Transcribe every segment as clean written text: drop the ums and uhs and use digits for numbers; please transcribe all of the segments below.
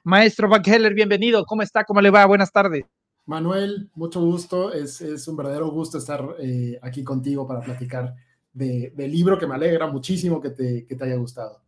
Maestro Van Heller, bienvenido. ¿Cómo está? ¿Cómo le va? Buenas tardes. Manuel, mucho gusto. Es un verdadero gusto estar aquí contigo para platicar del libro que me alegra muchísimo que te haya gustado.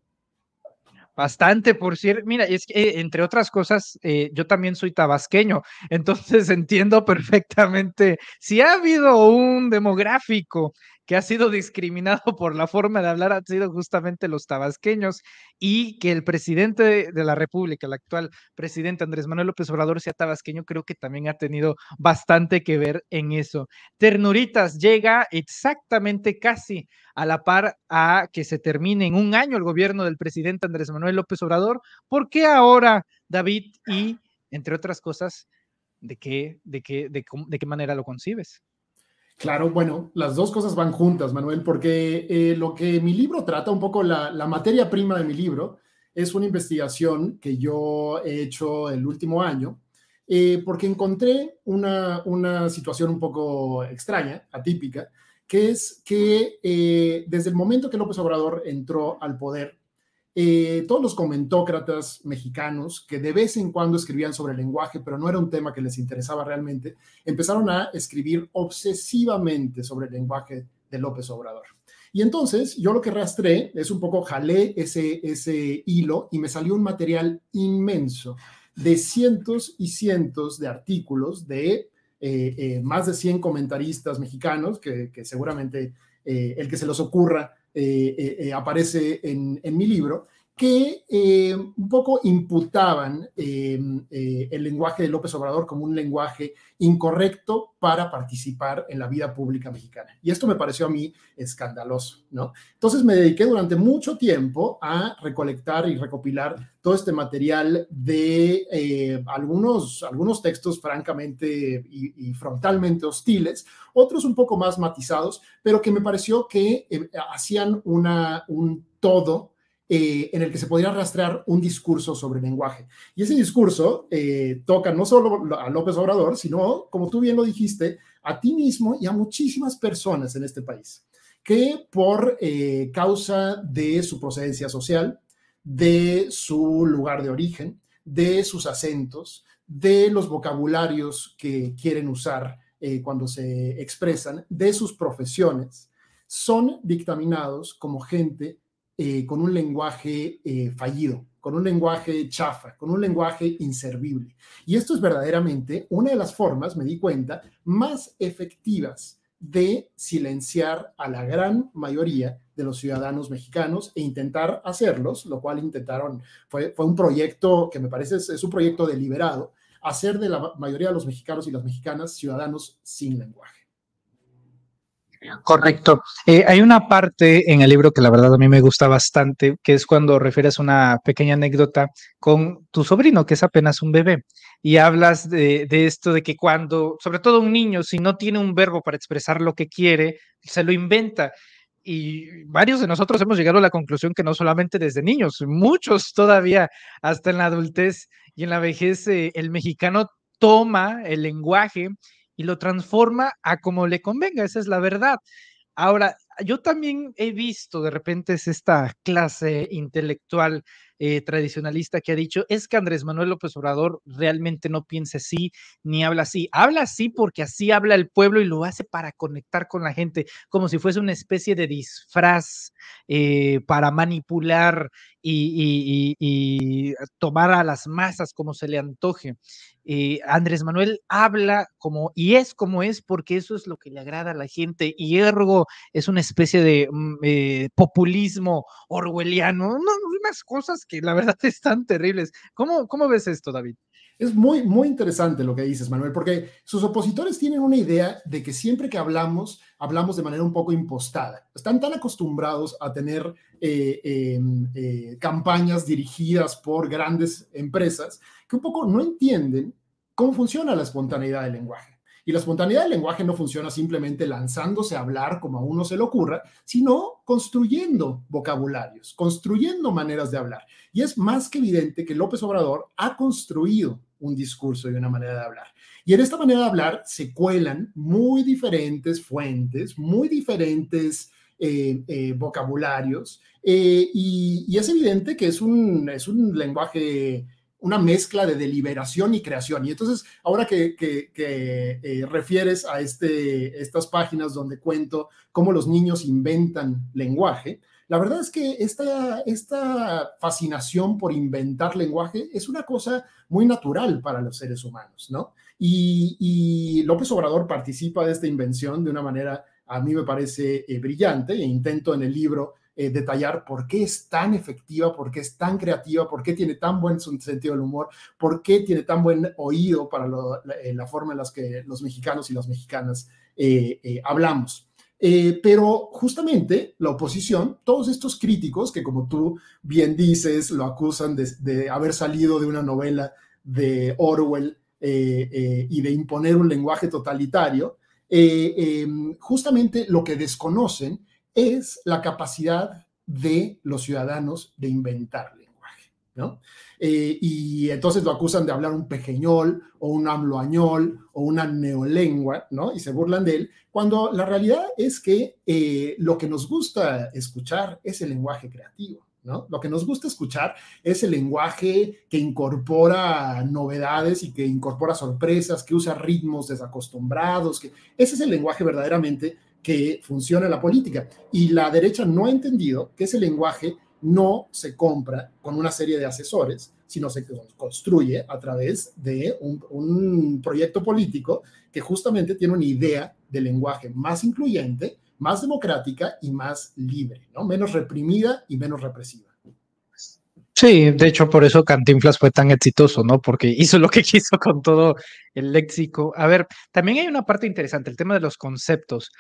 Bastante, por cierto. Mira, es que entre otras cosas, yo también soy tabasqueño, entonces entiendo perfectamente. Si ha habido un demográfico que ha sido discriminado por la forma de hablar, han sido justamente los tabasqueños, y que el presidente de la República, el actual presidente Andrés Manuel López Obrador, sea tabasqueño, creo que también ha tenido bastante que ver en eso. Ternuritas llega exactamente casi a la par a que se termine en un año el gobierno del presidente Andrés Manuel López Obrador. ¿Por qué ahora, David? Y, entre otras cosas, ¿de qué manera lo concibes? Claro, bueno, las dos cosas van juntas, Manuel, porque lo que mi libro trata, un poco la materia prima de mi libro, es una investigación que yo he hecho el último año, porque encontré una situación un poco extraña, atípica, que es que desde el momento que López Obrador entró al poder, todos los comentócratas mexicanos que de vez en cuando escribían sobre el lenguaje, pero no era un tema que les interesaba realmente, empezaron a escribir obsesivamente sobre el lenguaje de López Obrador. Y entonces yo lo que rastré es un poco, jalé ese hilo y me salió un material inmenso de cientos y cientos de artículos de más de 100 comentaristas mexicanos, que seguramente el que se los ocurra aparece en mi libro, que un poco imputaban el lenguaje de López Obrador como un lenguaje incorrecto para participar en la vida pública mexicana. Y esto me pareció a mí escandaloso, ¿no? Entonces me dediqué durante mucho tiempo a recolectar y recopilar todo este material de algunos textos francamente y frontalmente hostiles, otros un poco más matizados, pero que me pareció que hacían un todo en el que se podría rastrear un discurso sobre lenguaje. Y ese discurso toca no solo a López Obrador, sino, como tú bien lo dijiste, a ti mismo y a muchísimas personas en este país, que por causa de su procedencia social, de su lugar de origen, de sus acentos, de los vocabularios que quieren usar cuando se expresan, de sus profesiones, son dictaminados como gente con un lenguaje fallido, con un lenguaje chafa, con un lenguaje inservible. Y esto es verdaderamente una de las formas, me di cuenta, más efectivas de silenciar a la gran mayoría de los ciudadanos mexicanos e intentar hacerlos, lo cual intentaron, fue un proyecto que me parece es un proyecto deliberado, hacer de la mayoría de los mexicanos y las mexicanas ciudadanos sin lenguaje. Correcto. Hay una parte en el libro que la verdad a mí me gusta bastante, que es cuando refieres una pequeña anécdota con tu sobrino, que es apenas un bebé, y hablas de esto de que cuando, sobre todo un niño, si no tiene un verbo para expresar lo que quiere, se lo inventa. Y varios de nosotros hemos llegado a la conclusión que no solamente desde niños, muchos todavía hasta en la adultez y en la vejez, el mexicano toma el lenguaje y lo transforma a como le convenga, esa es la verdad. Ahora, yo también he visto, de repente es esta clase intelectual tradicionalista que ha dicho, es que Andrés Manuel López Obrador realmente no piensa así, ni habla así porque así habla el pueblo y lo hace para conectar con la gente, como si fuese una especie de disfraz para manipular y tomar a las masas como se le antoje. Andrés Manuel habla como y es como es porque eso es lo que le agrada a la gente y ergo es una especie de populismo orwelliano, unas cosas que la verdad están terribles. ¿Cómo ves esto, David? Es muy, muy interesante lo que dices, Manuel, porque sus opositores tienen una idea de que siempre que hablamos, hablamos de manera un poco impostada. Están tan acostumbrados a tener campañas dirigidas por grandes empresas que un poco no entienden cómo funciona la espontaneidad del lenguaje. Y la espontaneidad del lenguaje no funciona simplemente lanzándose a hablar como a uno se le ocurra, sino construyendo vocabularios, construyendo maneras de hablar. Y es más que evidente que López Obrador ha construido un discurso y una manera de hablar. Y en esta manera de hablar se cuelan muy diferentes fuentes, muy diferentes vocabularios, y es evidente que es un lenguaje una mezcla de deliberación y creación. Y entonces, ahora que refieres a estas páginas donde cuento cómo los niños inventan lenguaje, la verdad es que esta fascinación por inventar lenguaje es una cosa muy natural para los seres humanos, ¿no? Y López Obrador participa de esta invención de una manera, a mí me parece brillante, e intento en el libro detallar por qué es tan efectiva, por qué es tan creativa, por qué tiene tan buen sentido del humor, por qué tiene tan buen oído para la forma en la que los mexicanos y las mexicanas hablamos. Pero justamente la oposición, todos estos críticos que, como tú bien dices, lo acusan de haber salido de una novela de Orwell y de imponer un lenguaje totalitario, justamente lo que desconocen es la capacidad de los ciudadanos de inventar lenguaje, ¿no? Y entonces lo acusan de hablar un pequeñol o un amloañol o una neolengua, ¿no? Y se burlan de él, cuando la realidad es que lo que nos gusta escuchar es el lenguaje creativo, ¿no? Lo que nos gusta escuchar es el lenguaje que incorpora novedades y que incorpora sorpresas, que usa ritmos desacostumbrados, ese es el lenguaje verdaderamente que funciona en la política. Y la derecha no ha entendido que ese lenguaje no se compra con una serie de asesores, sino se construye a través de un proyecto político que justamente tiene una idea de lenguaje más incluyente, más democrática y más libre, ¿no? Menos reprimida y menos represiva. Sí, de hecho por eso Cantinflas fue tan exitoso, ¿no? Porque hizo lo que quiso con todo el léxico. A ver, también hay una parte interesante, el tema de los conceptos.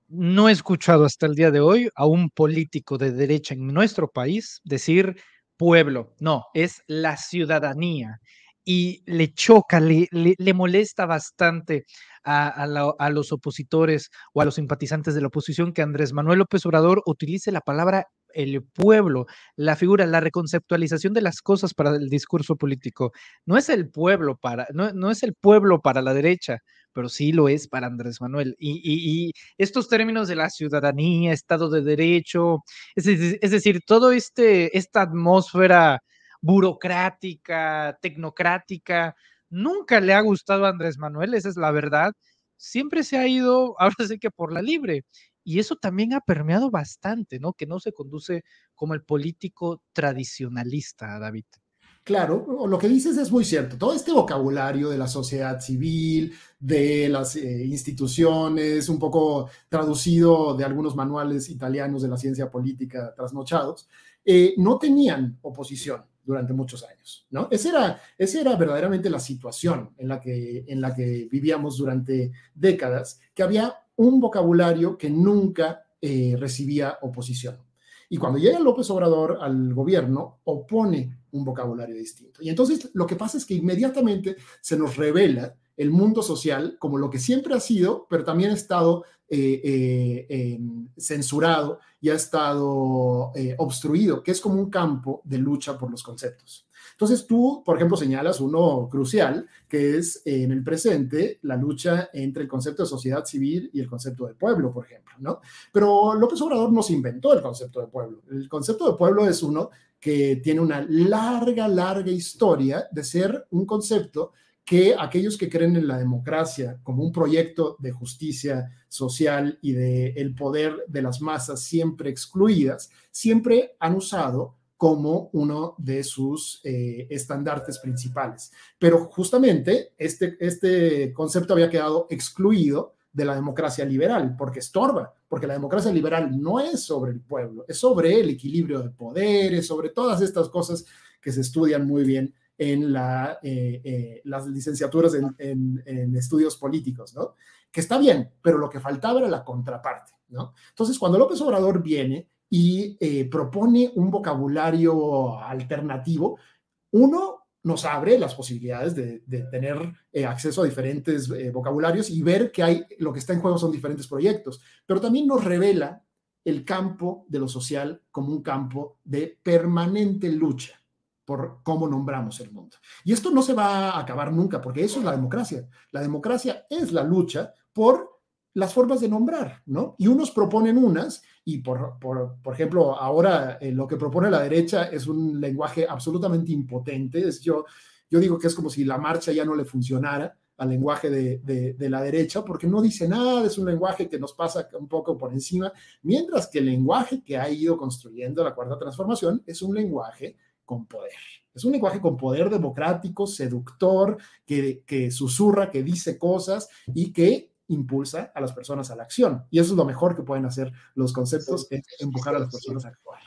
No he escuchado hasta el día de hoy a un político de derecha en nuestro país decir pueblo, no, es la ciudadanía. Y le choca, le molesta bastante a los opositores o a los simpatizantes de la oposición que Andrés Manuel López Obrador utilice la palabra el pueblo, la figura, la reconceptualización de las cosas para el discurso político. No es el pueblo no es el pueblo para la derecha, pero sí lo es para Andrés Manuel. Y estos términos de la ciudadanía, Estado de Derecho, es decir, todo esta atmósfera burocrática, tecnocrática, nunca le ha gustado a Andrés Manuel, esa es la verdad. Siempre se ha ido, ahora sí que por la libre. Y eso también ha permeado bastante, ¿no? Que no se conduce como el político tradicionalista, David. Claro, lo que dices es muy cierto. Todo este vocabulario de la sociedad civil, de las instituciones, un poco traducido de algunos manuales italianos de la ciencia política trasnochados, no tenían oposición durante muchos años, ¿no? Esa era verdaderamente la situación en la que vivíamos durante décadas, que había un vocabulario que nunca recibía oposición. Y cuando llega López Obrador al gobierno, opone un vocabulario distinto. Y entonces lo que pasa es que inmediatamente se nos revela el mundo social como lo que siempre ha sido, pero también ha estado censurado y ha estado obstruido, que es como un campo de lucha por los conceptos. Entonces tú, por ejemplo, señalas uno crucial, que es en el presente la lucha entre el concepto de sociedad civil y el concepto de pueblo, por ejemplo, ¿no? Pero López Obrador no se inventó el concepto de pueblo. El concepto de pueblo es uno que tiene una larga historia de ser un concepto que aquellos que creen en la democracia como un proyecto de justicia social y del poder de las masas siempre excluidas, siempre han usado como uno de sus estandartes principales. Pero justamente este concepto había quedado excluido de la democracia liberal, porque estorba, porque la democracia liberal no es sobre el pueblo, es sobre el equilibrio de poderes, sobre todas estas cosas que se estudian muy bien en las licenciaturas en estudios políticos, ¿no? Que está bien, pero lo que faltaba era la contraparte, ¿no? Entonces, cuando López Obrador viene y propone un vocabulario alternativo, uno nos abre las posibilidades de tener acceso a diferentes vocabularios y ver que lo que está en juego son diferentes proyectos, pero también nos revela el campo de lo social como un campo de permanente lucha por cómo nombramos el mundo. Y esto no se va a acabar nunca, porque eso es la democracia. La democracia es la lucha por las formas de nombrar, ¿no? Y unos proponen unas, y por ejemplo, ahora lo que propone la derecha es un lenguaje absolutamente impotente. Yo Yo digo que es como si la marcha ya no le funcionara al lenguaje de la derecha, porque no dice nada, es un lenguaje que nos pasa un poco por encima, mientras que el lenguaje que ha ido construyendo la Cuarta Transformación es un lenguaje con poder. Es un lenguaje con poder democrático, seductor, que susurra, que dice cosas y que impulsa a las personas a la acción. Y eso es lo mejor que pueden hacer los conceptos, es empujar a las personas a actuar.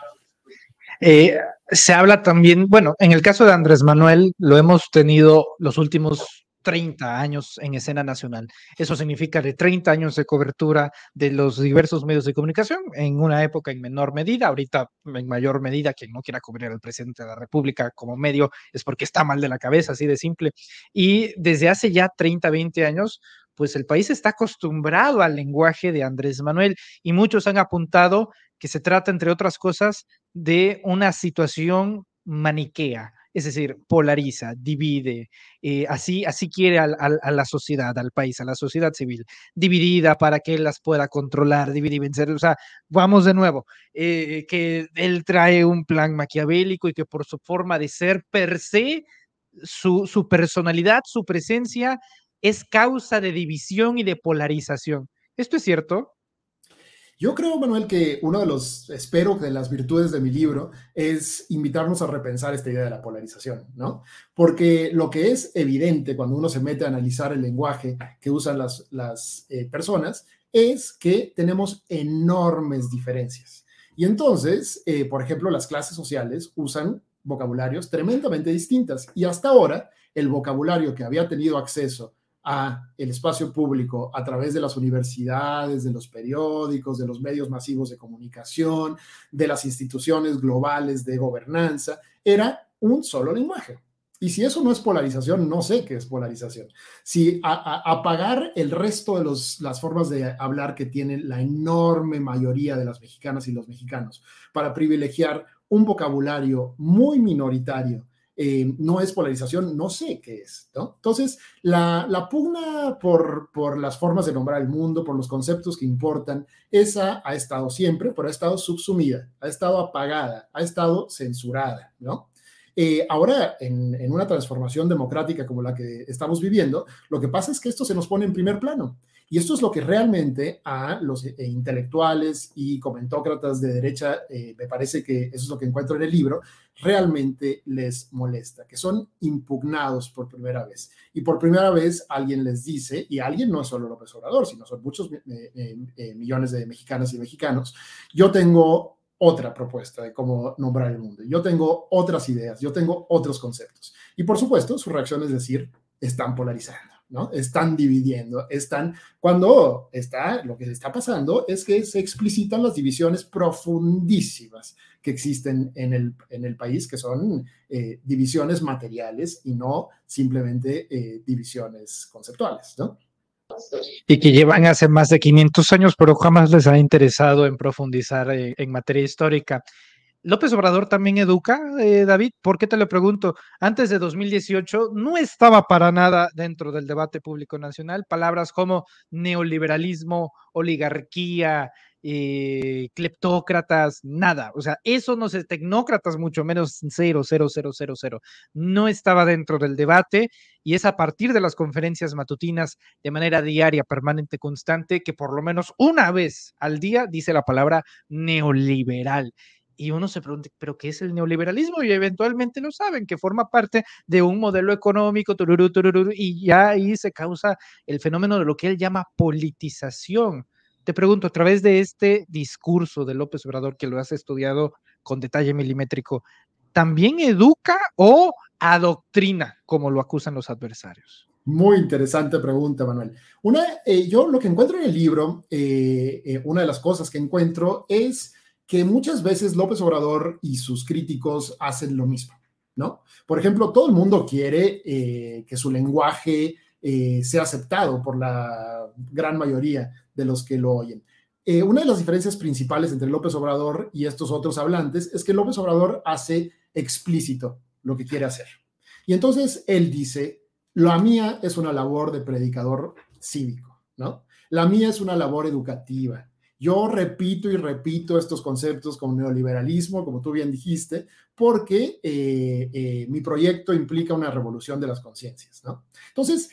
Se habla también, bueno, en el caso de Andrés Manuel, lo hemos tenido los últimos 30 años en escena nacional. Eso significa de 30 años de cobertura de los diversos medios de comunicación, en una época en menor medida, ahorita en mayor medida, quien no quiera cubrir al presidente de la República como medio es porque está mal de la cabeza, así de simple. Y desde hace ya 30, 20 años, pues el país está acostumbrado al lenguaje de Andrés Manuel y muchos han apuntado que se trata, entre otras cosas, de una situación maniquea, es decir, polariza, divide, así quiere a la sociedad, al país, a la sociedad civil, dividida para que él las pueda controlar, dividir y vencer. O sea, vamos de nuevo, que él trae un plan maquiavélico y que por su forma de ser per se, su personalidad, su presencia es causa de división y de polarización. ¿Esto es cierto? Yo creo, Manuel, que uno de los, espero, de las virtudes de mi libro es invitarnos a repensar esta idea de la polarización, ¿no? Porque lo que es evidente cuando uno se mete a analizar el lenguaje que usan las personas es que tenemos enormes diferencias. Y entonces, por ejemplo, las clases sociales usan vocabularios tremendamente distintas. Y hasta ahora, el vocabulario que había tenido acceso a el espacio público a través de las universidades, de los periódicos, de los medios masivos de comunicación, de las instituciones globales de gobernanza, era un solo lenguaje. Y si eso no es polarización, no sé qué es polarización. Si apagar el resto de las formas de hablar que tienen la enorme mayoría de las mexicanas y los mexicanos para privilegiar un vocabulario muy minoritario, no es polarización, no sé qué es, ¿no? Entonces, la pugna por las formas de nombrar el mundo, por los conceptos que importan, esa ha estado siempre, pero ha estado subsumida, ha estado apagada, ha estado censurada, ¿no? Ahora, en una transformación democrática como la que estamos viviendo, lo que pasa es que esto se nos pone en primer plano. Y esto es lo que realmente a los intelectuales y comentócratas de derecha, me parece que eso es lo que encuentro en el libro, realmente les molesta, que son impugnados por primera vez. Y por primera vez alguien les dice, y alguien no es solo López Obrador, sino son muchos millones de mexicanas y mexicanos, yo tengo otra propuesta de cómo nombrar el mundo, yo tengo otras ideas, yo tengo otros conceptos. Y por supuesto, su reacción es decir, están polarizando, ¿no? Están dividiendo, cuando lo que está pasando es que se explicitan las divisiones profundísimas que existen en el país, que son divisiones materiales y no simplemente divisiones conceptuales, ¿no? Y que llevan hace más de 500 años, pero jamás les ha interesado en profundizar en materia histórica. López Obrador también educa, David. ¿Por qué te lo pregunto? Antes de 2018 no estaba para nada dentro del debate público nacional palabras como neoliberalismo, oligarquía, cleptócratas, nada. O sea, eso no sé, tecnócratas mucho menos, cero, cero, cero, cero, cero. No estaba dentro del debate y es a partir de las conferencias matutinas de manera diaria, permanente, constante, que por lo menos una vez al día dice la palabra neoliberal. Y uno se pregunta, ¿pero qué es el neoliberalismo? Y eventualmente lo saben, que forma parte de un modelo económico, tururú, tururú, y ya ahí se causa el fenómeno de lo que él llama politización. Te pregunto, a través de este discurso de López Obrador, que lo has estudiado con detalle milimétrico, ¿también educa o adoctrina, como lo acusan los adversarios? Muy interesante pregunta, Manuel. Yo lo que encuentro en el libro, una de las cosas que encuentro es que muchas veces López Obrador y sus críticos hacen lo mismo, ¿no? Por ejemplo, todo el mundo quiere que su lenguaje sea aceptado por la gran mayoría de los que lo oyen. Una de las diferencias principales entre López Obrador y estos otros hablantes es que López Obrador hace explícito lo que quiere hacer. Y entonces él dice, la mía es una labor de predicador cívico, ¿no? La mía es una labor educativa. Yo repito y repito estos conceptos como neoliberalismo, como tú bien dijiste, porque mi proyecto implica una revolución de las conciencias, ¿no? Entonces,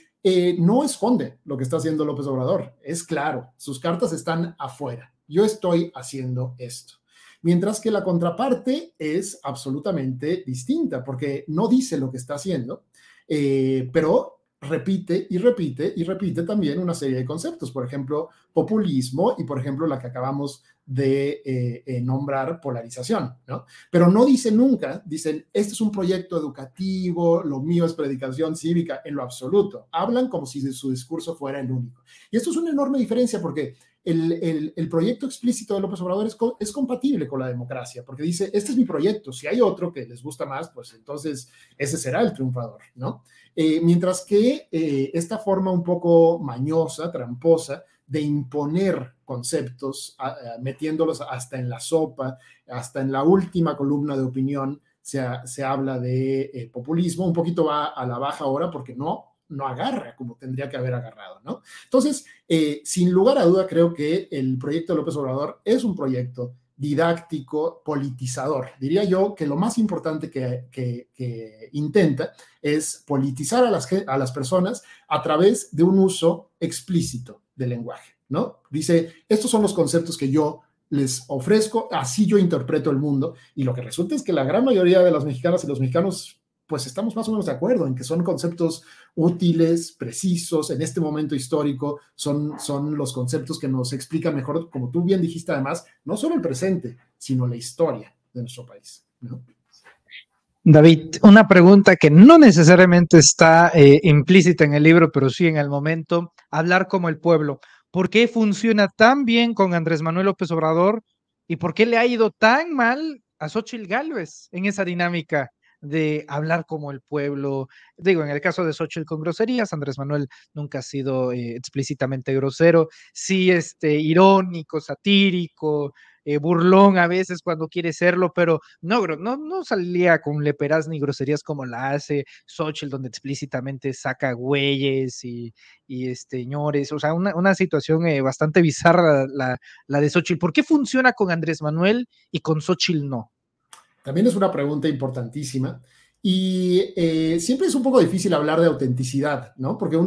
no esconde lo que está haciendo López Obrador, es claro, sus cartas están afuera. Yo estoy haciendo esto. Mientras que la contraparte es absolutamente distinta, porque no dice lo que está haciendo, pero repite y repite y repite también una serie de conceptos, por ejemplo, populismo y, por ejemplo, la que acabamos de nombrar, polarización, ¿no? Pero no dicen nunca, dicen, este es un proyecto educativo, lo mío es predicación cívica, en lo absoluto. Hablan como si su discurso fuera el único. Y esto es una enorme diferencia porque el proyecto explícito de López Obrador es compatible con la democracia, porque dice, este es mi proyecto, si hay otro que les gusta más, pues entonces ese será el triunfador, ¿no? Mientras que esta forma un poco mañosa, tramposa, de imponer conceptos, metiéndolos hasta en la sopa, hasta en la última columna de opinión, se habla de populismo, un poquito va a la baja ahora porque no agarra como tendría que haber agarrado, ¿no? Entonces, sin lugar a duda, creo que el proyecto de López Obrador es un proyecto didáctico, politizador. Diría yo que lo más importante que intenta es politizar a las personas a través de un uso explícito del lenguaje, ¿no? Dice, estos son los conceptos que yo les ofrezco, así yo interpreto el mundo, y lo que resulta es que la gran mayoría de las mexicanas y los mexicanos pues estamos más o menos de acuerdo en que son conceptos útiles, precisos, en este momento histórico, son los conceptos que nos explican mejor, como tú bien dijiste además, no solo el presente, sino la historia de nuestro país, ¿no? David, una pregunta que no necesariamente está implícita en el libro, pero sí en el momento, hablar como el pueblo. ¿Por qué funciona tan bien con Andrés Manuel López Obrador y por qué le ha ido tan mal a Xóchitl Gálvez en esa dinámica de hablar como el pueblo? Digo, en el caso de Xóchitl con groserías, Andrés Manuel nunca ha sido explícitamente grosero, sí irónico, satírico, burlón a veces cuando quiere serlo, pero no salía con leperaz ni groserías como la hace Xóchitl, donde explícitamente saca güeyes y señores, o sea, una situación bastante bizarra la de Xóchitl. ¿Por qué funciona con Andrés Manuel y con Xóchitl no? También es una pregunta importantísima y siempre es un poco difícil hablar de autenticidad, ¿no? Porque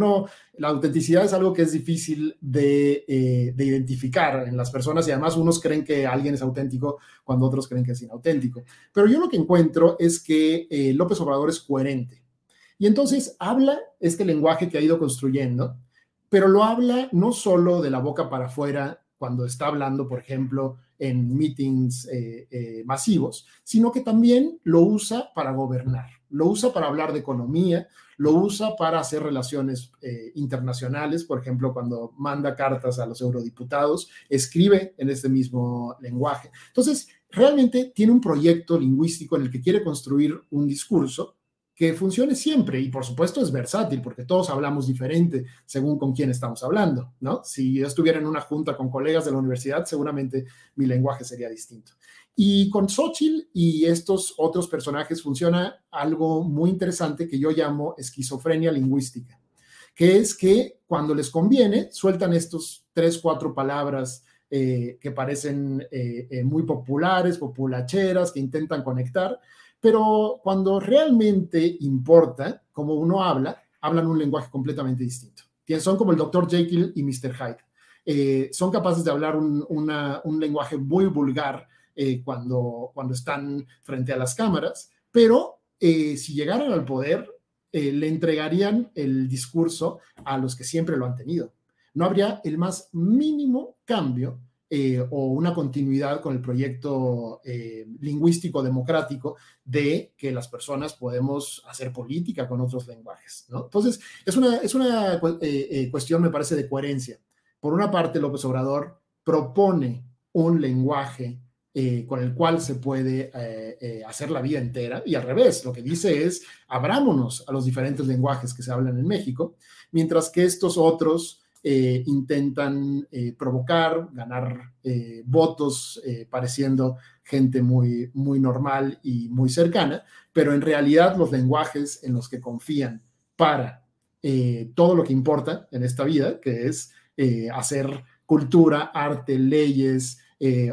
la autenticidad es algo que es difícil de identificar en las personas y además unos creen que alguien es auténtico cuando otros creen que es inauténtico. Pero yo lo que encuentro es que López Obrador es coherente y entonces habla este lenguaje que ha ido construyendo, pero lo habla no solo de la boca para afuera cuando está hablando, por ejemplo, en meetings masivos, sino que también lo usa para gobernar, lo usa para hablar de economía, lo usa para hacer relaciones internacionales, por ejemplo, cuando manda cartas a los eurodiputados, escribe en este mismo lenguaje. Entonces, realmente tiene un proyecto lingüístico en el que quiere construir un discurso que funcione siempre y por supuesto es versátil porque todos hablamos diferente según con quién estamos hablando, ¿no? Si yo estuviera en una junta con colegas de la universidad, seguramente mi lenguaje sería distinto. Y con Xóchitl y estos otros personajes funciona algo muy interesante que yo llamo esquizofrenia lingüística, que es que cuando les conviene sueltan estos 3, 4 palabras que parecen muy populares, populacheras, que intentan conectar, pero cuando realmente importa cómo uno hablan un lenguaje completamente distinto. Son como el Dr. Jekyll y Mr. Hyde. Son capaces de hablar un lenguaje muy vulgar cuando están frente a las cámaras, pero si llegaran al poder, le entregarían el discurso a los que siempre lo han tenido. No habría el más mínimo cambio o una continuidad con el proyecto lingüístico democrático de que las personas podemos hacer política con otros lenguajes, ¿no? Entonces, es una cuestión, me parece, de coherencia. Por una parte, López Obrador propone un lenguaje con el cual se puede hacer la vida entera, y al revés, lo que dice es, abrámonos a los diferentes lenguajes que se hablan en México, mientras que estos otros intentan provocar, ganar votos pareciendo gente muy, muy normal y muy cercana, pero en realidad los lenguajes en los que confían para todo lo que importa en esta vida, que es hacer cultura, arte, leyes,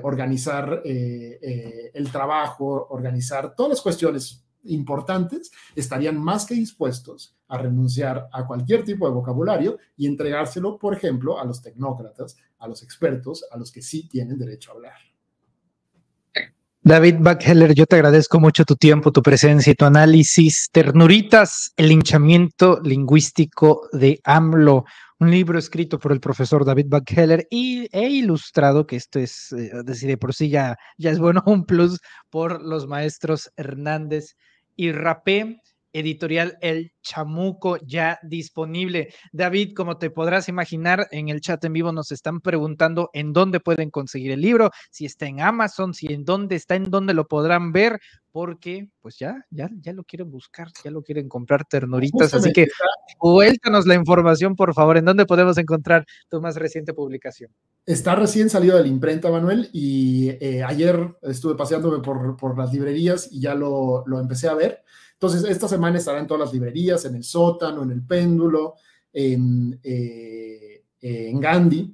organizar el trabajo, organizar todas las cuestiones importantes, estarían más que dispuestos a renunciar a cualquier tipo de vocabulario y entregárselo, por ejemplo, a los tecnócratas, a los expertos, a los que sí tienen derecho a hablar. David Buckheller, yo te agradezco mucho tu tiempo, tu presencia y tu análisis. Ternuritas, el linchamiento lingüístico de AMLO, un libro escrito por el profesor David Buckheller e ilustrado, que esto es, decir, de por sí ya es bueno, un plus por los maestros Hernández y Rapé. Editorial El Chamuco ya disponible. David, como te podrás imaginar, en el chat en vivo nos están preguntando en dónde pueden conseguir el libro, si está en Amazon, si en dónde está, en dónde lo podrán ver, porque pues ya lo quieren buscar, ya lo quieren comprar, Ternuritas. Justamente, así que cuéntanos la información, por favor, en dónde podemos encontrar tu más reciente publicación. Está recién salido de la imprenta, Manuel, y ayer estuve paseándome por las librerías y ya lo empecé a ver. Entonces, esta semana estará en todas las librerías, en el Sótano, en el Péndulo, en Gandhi,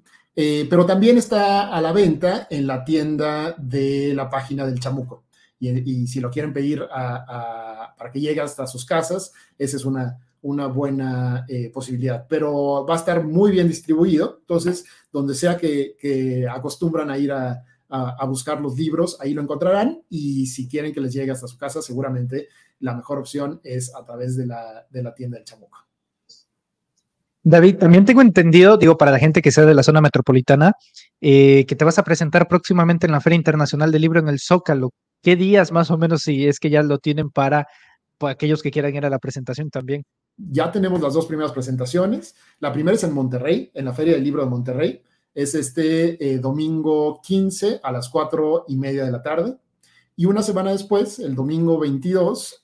pero también está a la venta en la tienda de la página del Chamuco. Y si lo quieren pedir para que llegue hasta sus casas, esa es una buena posibilidad, pero va a estar muy bien distribuido. Entonces, donde sea que acostumbran a ir a buscar los libros, ahí lo encontrarán, y si quieren que les llegue hasta su casa, seguramente la mejor opción es a través de la tienda del Chamuco. David, también tengo entendido, digo, para la gente que sea de la zona metropolitana, que te vas a presentar próximamente en la Feria Internacional del Libro en el Zócalo. ¿Qué días más o menos, si es que ya lo tienen para aquellos que quieran ir a la presentación también? Ya tenemos las dos primeras presentaciones. La primera es en Monterrey, en la Feria del Libro de Monterrey. Es este domingo 15 a las 4:30 de la tarde. Y una semana después, el domingo 22,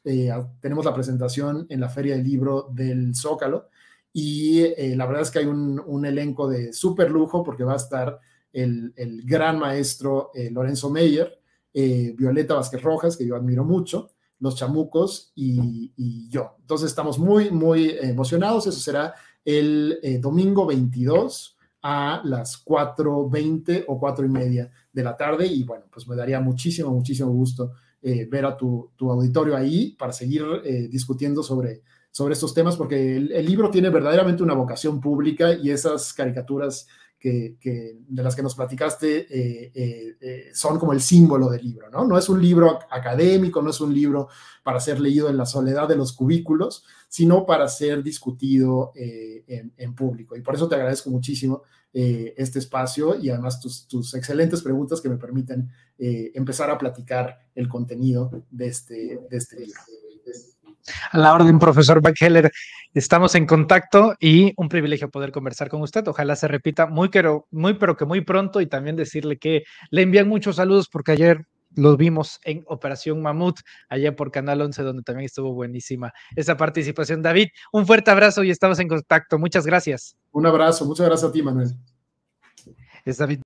tenemos la presentación en la Feria del Libro del Zócalo. Y la verdad es que hay un elenco de súper lujo, porque va a estar el gran maestro Lorenzo Meyer, Violeta Vázquez Rojas, que yo admiro mucho, los Chamucos y yo. Entonces estamos muy, muy emocionados. Eso será el domingo 22 a las 4:20 o 4:30 de la tarde. Y bueno, pues me daría muchísimo, muchísimo gusto ver a tu auditorio ahí para seguir discutiendo sobre estos temas, porque el libro tiene verdaderamente una vocación pública, y esas caricaturas de las que nos platicaste son como el símbolo del libro, ¿no? No es un libro académico, no es un libro para ser leído en la soledad de los cubículos, sino para ser discutido en público. Y por eso te agradezco muchísimo este espacio, y además tus excelentes preguntas que me permiten empezar a platicar el contenido de este libro. A la orden, profesor Buckheller. Estamos en contacto y un privilegio poder conversar con usted. Ojalá se repita pero que muy pronto, y también decirle que le envían muchos saludos, porque ayer los vimos en Operación Mamut, allá por Canal 11, donde también estuvo buenísima esa participación. David, un fuerte abrazo y estamos en contacto. Muchas gracias. Un abrazo, muchas gracias a ti, Manuel. Es David